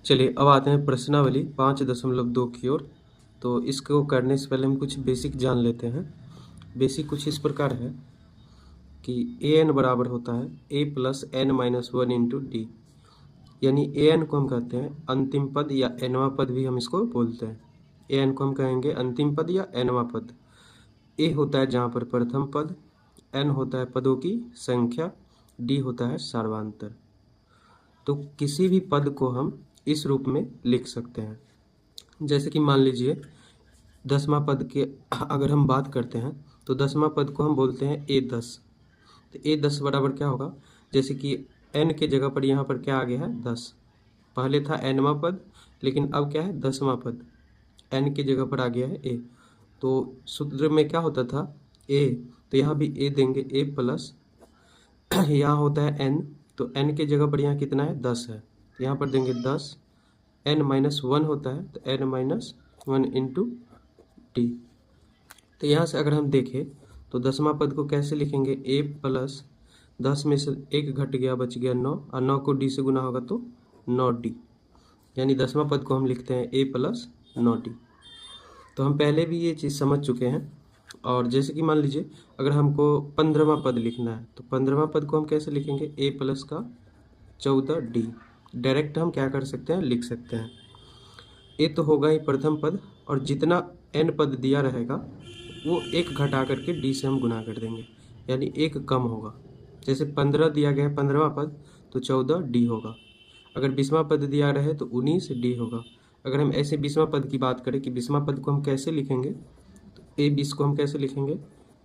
चलिए अब आते हैं प्रश्नावली 5.2 की ओर। तो इसको करने से पहले हम कुछ बेसिक जान लेते हैं। बेसिक कुछ इस प्रकार है कि ए एन बराबर होता है a plus N minus one into d. यानी ए एन को हम कहते हैं अंतिम पद या एनवा पद भी हम इसको बोलते हैं। ए एन को हम कहेंगे अंतिम पद या एनवा पद। ए होता है जहाँ पर प्रथम पद, एन होता है पदों की संख्या, डी होता है सार्वधातुक। तो किसी भी पद को हम इस रूप में लिख सकते हैं। जैसे कि मान लीजिए 10वां पद के अगर हम बात करते हैं तो 10वां पद को हम बोलते हैं ए10। तो ए10 बराबर क्या होगा, जैसे कि एन के जगह पर यहाँ पर क्या आ गया है 10। पहले था एनवां पद लेकिन अब क्या है 10वां पद, एन की जगह पर आ गया है ए। तो सूत्र में क्या होता था ए, तो यहाँ भी ए देंगे ए प्लस यहाँ होता है एन, तो एन की जगह पर यहाँ कितना है 10 है, तो यहाँ पर देंगे 10। एन माइनस वन होता है तो N minus one into T. तो यहाँ से अगर हम देखें तो 10वां पद को कैसे लिखेंगे, ए प्लस 10 में से एक घट गया बच गया 9, और 9 को डी से गुना होगा तो 9d। यानी 10वां पद को हम लिखते हैं ए प्लस 9d। तो हम पहले भी ये चीज़ समझ चुके हैं। और जैसे कि मान लीजिए अगर हमको 15वां पद लिखना है तो 15वां पद को हम कैसे लिखेंगे, ए प्लस का 14d। डायरेक्ट हम क्या कर सकते हैं, लिख सकते हैं। ए तो होगा ही प्रथम पद, और जितना एन पद दिया रहेगा वो एक घटा करके डी से हम गुना कर देंगे, यानी एक कम होगा। जैसे 15 दिया गया है 15वां पद तो 14d होगा। अगर 20वां पद दिया रहे तो 19d होगा। अगर हम ऐसे 20वां पद की बात करें कि 20वां पद को हम कैसे लिखेंगे, तो ए20 को हम कैसे लिखेंगे,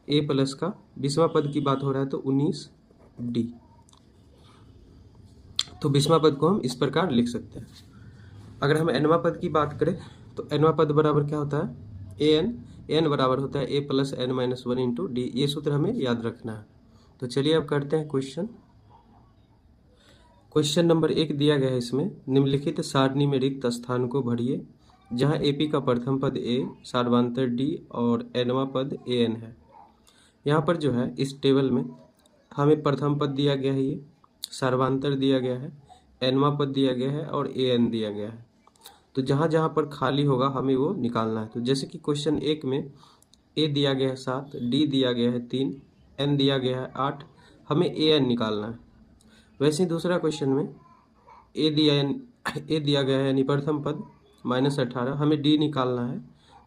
ए प्लस का 20वां पद की बात हो रहा है तो 19d। तो 20वां पद को हम इस प्रकार लिख सकते हैं। अगर हम एनवा पद की बात करें तो एनवा पद बराबर क्या होता है, ए एन बराबर होता है a plus N minus one into d. ये सूत्र हमें याद रखना है। तो चलिए अब करते हैं क्वेश्चन नंबर 1 दिया गया है। इसमें निम्नलिखित सारणी में रिक्त स्थान को भरिए जहां एपी का प्रथम पद ए, सार्वधातुक डी और एनवा पद ए एन है। यहाँ पर जो है इस टेबल में हमें प्रथम पद दिया गया है, ये सार्वधातुक दिया गया है, एनवा पद दिया गया है और ए एन दिया गया है। तो जहाँ जहाँ पर खाली होगा हमें वो निकालना है। तो जैसे कि क्वेश्चन 1 में ए दिया गया है 7, डी दिया गया है 3, एन दिया गया है 8, हमें ए एन निकालना है। वैसे ही दूसरा क्वेश्चन में ए दिया गया है यानी प्रथम पद -18, हमें डी निकालना है,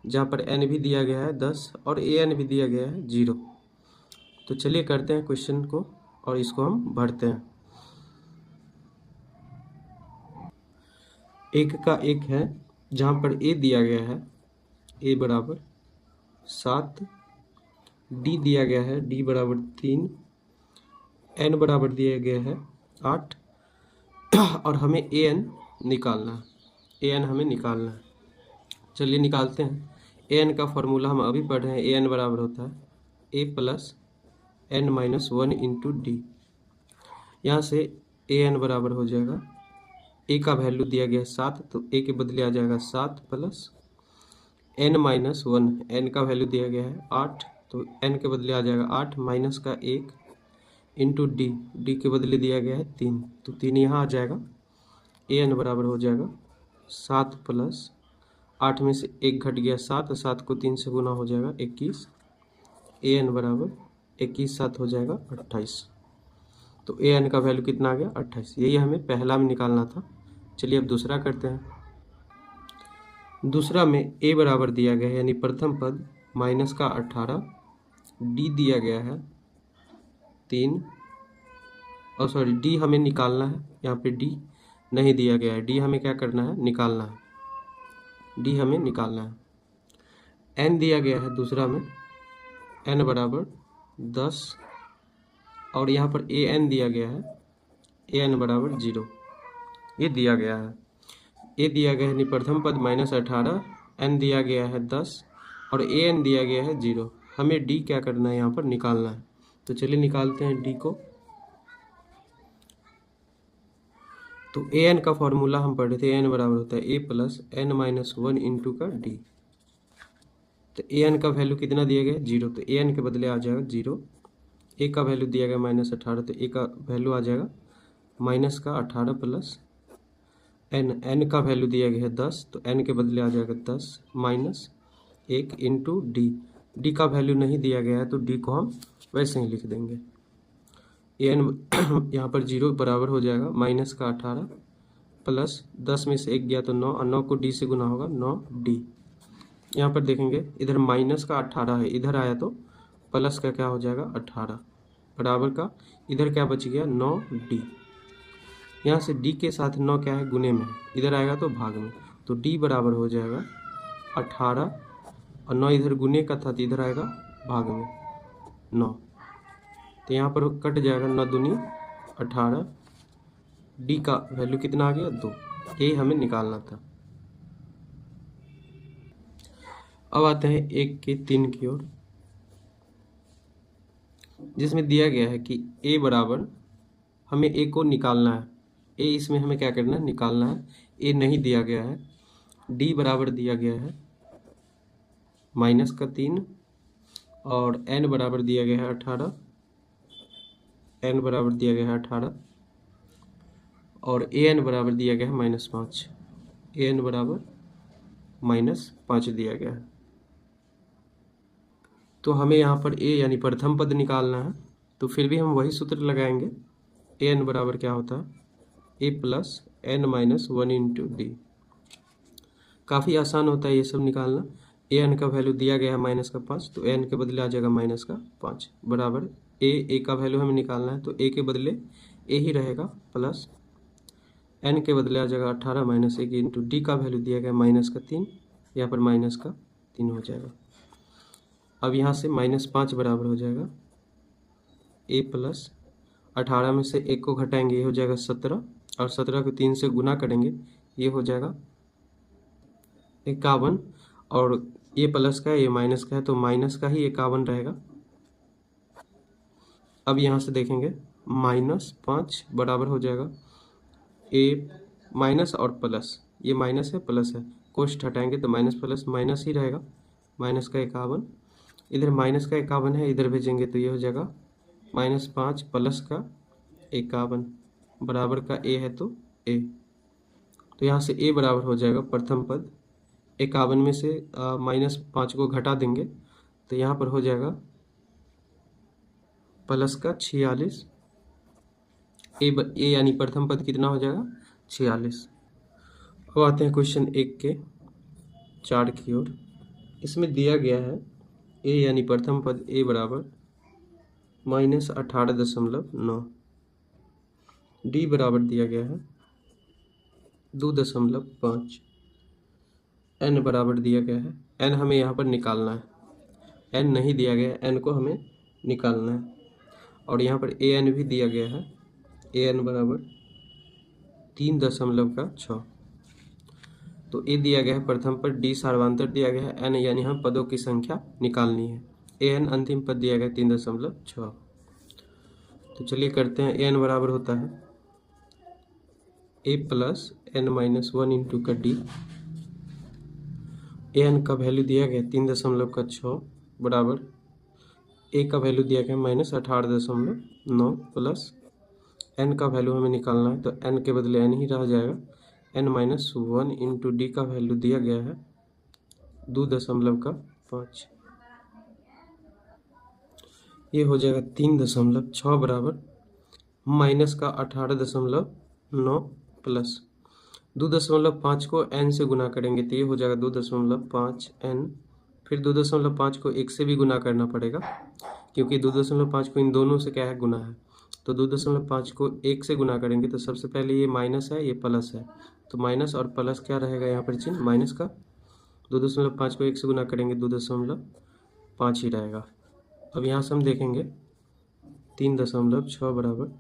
जहाँ पर एन भी दिया गया है 10 और ए एन भी दिया गया है 0। तो चलिए करते हैं क्वेश्चन को और इसको हम भरते हैं। एक का एक है जहाँ पर ए दिया गया है ए बराबर 7, डी दिया गया है डी बराबर 3, एन बराबर दिया गया है 8 और हमें ए एन निकालना है। ए एन हमें निकालना है। चलिए निकालते हैं। ए एन का फॉर्मूला हम अभी पढ़ रहे हैं। ए एन बराबर होता है a plus N minus one into d. यहाँ से ए एन बराबर हो जाएगा, ए का वैल्यू दिया गया है 7 तो ए के बदले आ जाएगा 7 plus N minus one, N का वैल्यू दिया गया है 8 तो एन के बदले आ जाएगा 8 माइनस का 1 इंटू डी, डी के बदले दिया गया है 3 तो 3 यहाँ आ जाएगा। ए एन बराबर हो जाएगा 7 प्लस 8 में से 1 घट गया 7, 7 को 3 से गुना हो जाएगा 21। ए एन बराबर 21 7 हो जाएगा 28। तो ए एन का वैल्यू कितना आ गया 28। यही हमें पहला में निकालना था। चलिए अब दूसरा करते हैं। दूसरा में ए बराबर दिया गया है यानी प्रथम पद माइनस का 18, डी दिया गया है 3 और सॉरी डी हमें निकालना है, यहाँ पे डी नहीं दिया गया है, डी हमें क्या करना है, निकालना है, डी हमें निकालना है। एन दिया गया है दूसरा में एन बराबर 10 और यहाँ पर ए एन दिया गया है ए एन बराबर 0, ये दिया गया है। ए दिया गया है प्रथम पद -18, एन दिया गया है 10 और ए एन दिया गया है 0। हमें डी क्या करना है, यहाँ पर निकालना है। तो चलिए निकालते हैं डी को। तो ए एन का फॉर्मूला हम पढ़े थे, एन बराबर होता है a plus N minus one into का डी। तो ए एन का वैल्यू कितना दिया गया 0, तो ए एन के बदले आ जाएगा 0। ए का वैल्यू दिया गया -18 तो ए का वैल्यू आ जाएगा माइनस का 18 प्लस एन का वैल्यू दिया गया है 10, तो एन के बदले आ जाएगा 10 माइनस 1 इंटू डी का वैल्यू नहीं दिया गया है तो डी को हम वैसे ही लिख देंगे। एन यहाँ पर 0 बराबर हो जाएगा माइनस का 18 प्लस 10 में से 1 गया तो 9 और 9 को डी से गुना होगा 9d। यहाँ पर देखेंगे इधर माइनस का 18 है, इधर आया तो प्लस का क्या हो जाएगा 18 बराबर का इधर क्या बच गया 9d। यहाँ से d के साथ 9 क्या है गुने में, इधर आएगा तो भाग में, तो d बराबर हो जाएगा 18 और 9 इधर गुने का था तो इधर आएगा भाग में 9, तो यहाँ पर कट जाएगा 9 दूनी 18, डी का वैल्यू कितना आ गया 2, यही हमें निकालना था। अब आते हैं 1 के 3 की ओर, जिसमें दिया गया है कि a बराबर हमें a को निकालना है, a इसमें हमें क्या करना है निकालना है, a नहीं दिया गया है, d बराबर दिया गया है माइनस का 3 और n बराबर दिया गया है 18, n बराबर दिया गया है 18 और an बराबर दिया गया है -5, an बराबर -5 दिया गया है। तो हमें यहाँ पर a यानी प्रथम पद निकालना है, तो फिर भी हम वही सूत्र लगाएंगे, an बराबर क्या होता है a plus n minus 1 into D. काफ़ी आसान होता है ये सब निकालना। an का वैल्यू दिया गया है -5, तो n के बदले आ जाएगा -5 बराबर a का वैल्यू हमें निकालना है, तो a के बदले a ही रहेगा प्लस n के बदले आ जाएगा 18 माइनस 1 इंटू डी का वैल्यू दिया गया -3, यहाँ पर -3 हो जाएगा। अब यहाँ से -5 बराबर हो जाएगा a प्लस 18 में से 1 को घटाएंगे ये हो जाएगा 17 और 17 को 3 से गुना करेंगे ये हो जाएगा 51 और ये प्लस का है ये माइनस का है तो माइनस का ही 51 रहेगा। अब यहाँ से देखेंगे -5 बराबर हो जाएगा a माइनस और प्लस, ये माइनस है प्लस है, कोष्ठ हटाएंगे तो माइनस प्लस माइनस ही रहेगा, माइनस का 51, इधर माइनस का 51 है इधर भेजेंगे तो ये हो जाएगा -5 प्लस का 51 बराबर का a है तो a, तो यहाँ से a बराबर हो जाएगा प्रथम पद 51 में से -5 को घटा देंगे तो यहाँ पर हो जाएगा प्लस का 46, ए यानी प्रथम पद कितना हो जाएगा 46। अब आते हैं क्वेश्चन 1 के 4 की ओर, इसमें दिया गया है ए यानी प्रथम पद ए बराबर -18.9, डी बराबर दिया गया है 2.5, एन बराबर दिया गया है, एन हमें यहाँ पर निकालना है, एन नहीं दिया गया है, एन को हमें निकालना है और यहाँ पर ए एन भी दिया गया है, ए एन बराबर 3.6, तो ए दिया गया है प्रथम पद, डी सार्वधातुक दिया गया है, एन यानी हम पदों की संख्या निकालनी है, ए एन अंतिम पद दिया गया 3.6। तो चलिए करते हैं, ए एन बराबर होता है a plus N minus 1 into का डी, ए एन का वैल्यू दिया गया 3.6 बराबर ए का वैल्यू दिया गया -18.9 प्लस एन का वैल्यू हमें निकालना है तो एन के बदले एन ही रह जाएगा, n-1 इंटू डी का वैल्यू दिया गया है 2.5, ये हो जाएगा 3.6 बराबर माइनस का 18.9 प्लस 2.5 को n से गुना करेंगे तो ये हो जाएगा 2.5 n, फिर 2.5 को 1 से भी गुना करना पड़ेगा क्योंकि 2.5 को इन दोनों से क्या है गुना है, तो 2.5 को 1 से गुना करेंगे तो सबसे पहले ये माइनस है ये प्लस है, तो माइनस और प्लस क्या रहेगा यहाँ पर चिन्ह माइनस का, 2.5 को 1 से गुना करेंगे 2.5 ही रहेगा। अब यहाँ से हम देखेंगे 3.6 बराबर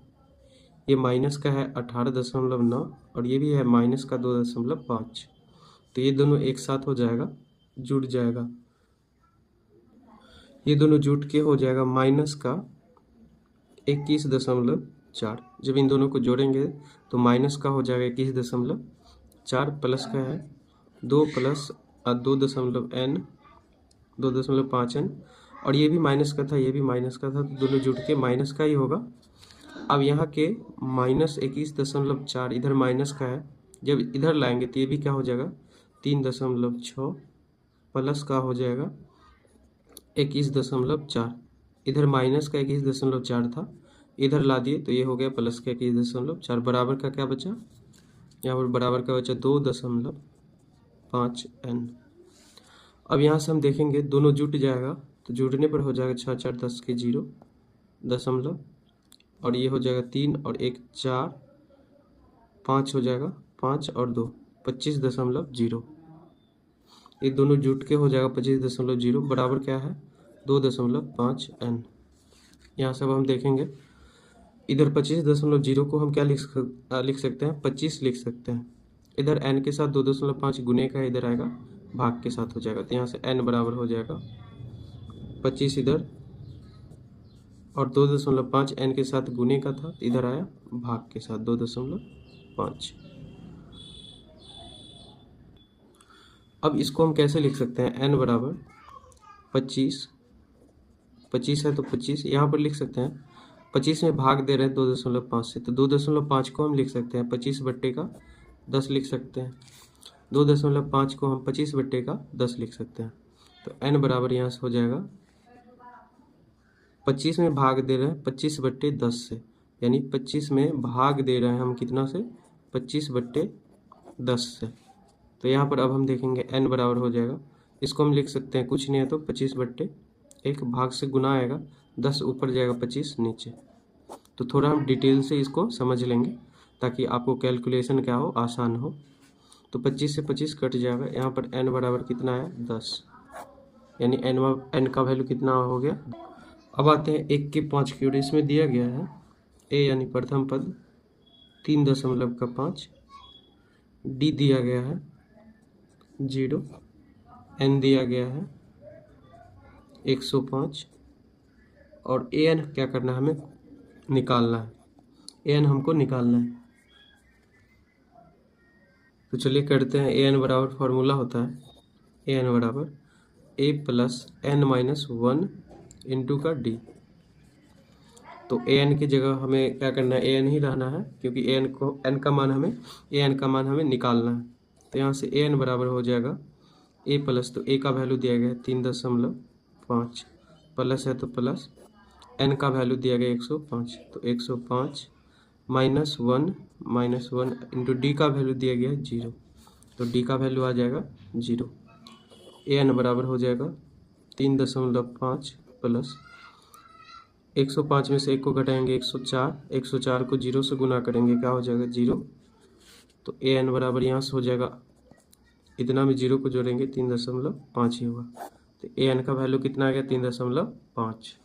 ये माइनस का है 18.9 और ये भी है माइनस का 2.5, तो ये दोनों एक साथ हो जाएगा, जुड़ जाएगा, ये दोनों जुट के हो जाएगा माइनस का 21.4, जब इन दोनों को जोड़ेंगे तो माइनस का हो जाएगा 21.4 प्लस का है 2 प्लस 2.5n और ये भी माइनस का था ये भी माइनस का था, तो दोनों जुट के माइनस का ही होगा। अब यहाँ के -21.4 इधर माइनस का है जब इधर लाएंगे तो ये भी क्या हो जाएगा 3.6 प्लस का हो जाएगा 21.4। इधर माइनस का 21.4 था, इधर ला दिए तो ये हो गया प्लस का 21.4। बराबर का क्या बचा, यहाँ पर बराबर का बचा 2.5n। अब यहाँ से हम देखेंगे दोनों जुट जाएगा तो जुड़ने पर हो जाएगा 6 4 10 के 0 दशमलव, और ये हो जाएगा 3 और 1 4, 5 हो जाएगा 5 और 2 25.0। ये दोनों जुट के हो जाएगा 25.0 बराबर क्या है 2.5n। यहाँ से अब हम देखेंगे इधर 25.0 को हम क्या लिख सकते हैं 25 लिख सकते हैं। इधर n के साथ 2.5 गुने का इधर आएगा भाग के साथ हो जाएगा, तो यहाँ से n बराबर हो जाएगा 25 इधर और 2.5 n के साथ गुने का था, इधर आया भाग के साथ 2.5। अब इसको हम कैसे लिख सकते हैं, n बराबर 25 है तो 25 यहाँ पर लिख सकते हैं। 25 में भाग दे रहे हैं 2.5 से, तो 2.5 को हम लिख सकते हैं 25/10 लिख सकते हैं। 2.5 को हम 25/10 लिख सकते हैं। तो n बराबर यहाँ से हो जाएगा 25 में भाग दे रहे हैं 25/10 से, यानी 25 में भाग दे रहे हैं हम कितना से 25/10 से। तो यहाँ पर अब हम देखेंगे n बराबर हो जाएगा, इसको हम लिख सकते हैं कुछ नहीं है तो 25/1 भाग से गुना आएगा 10 ऊपर जाएगा 25 नीचे। तो थोड़ा हम डिटेल से इसको समझ लेंगे ताकि आपको कैलकुलेशन क्या हो आसान हो। तो 25 से 25 कट जाएगा, यहाँ पर n बराबर कितना है 10, यानी n का वैल्यू कितना हो गया। अब आते हैं 1 के 5 की ओर। इसमें दिया गया है a यानी प्रथम पद 3.5, d दिया गया है 0, n दिया गया है 105 और an क्या करना है हमें निकालना है, an हमको निकालना है। तो चलिए करते हैं। an बराबर फॉर्मूला होता है an बराबर a प्लस n-1 इंटू का d। तो an की जगह हमें क्या करना है an ही रहना है, क्योंकि n का मान हमें निकालना है। तो यहाँ से an बराबर हो जाएगा a प्लस, तो a का वैल्यू दिया गया है 3.5 प्लस है तो प्लस, n का वैल्यू दिया गया 105, तो 105 -1 इंटू d का वैल्यू दिया गया है 0, तो d का वैल्यू आ जाएगा 0। an बराबर हो जाएगा 3.5 प्लस 105 में से 1 को घटाएंगे 104 को 0 से गुना करेंगे क्या हो जाएगा 0। तो an बराबर यहाँ से हो जाएगा, इतना में 0 को जोड़ेंगे 3.5 ही होगा। तो an का वैल्यू कितना आ गया 3.5।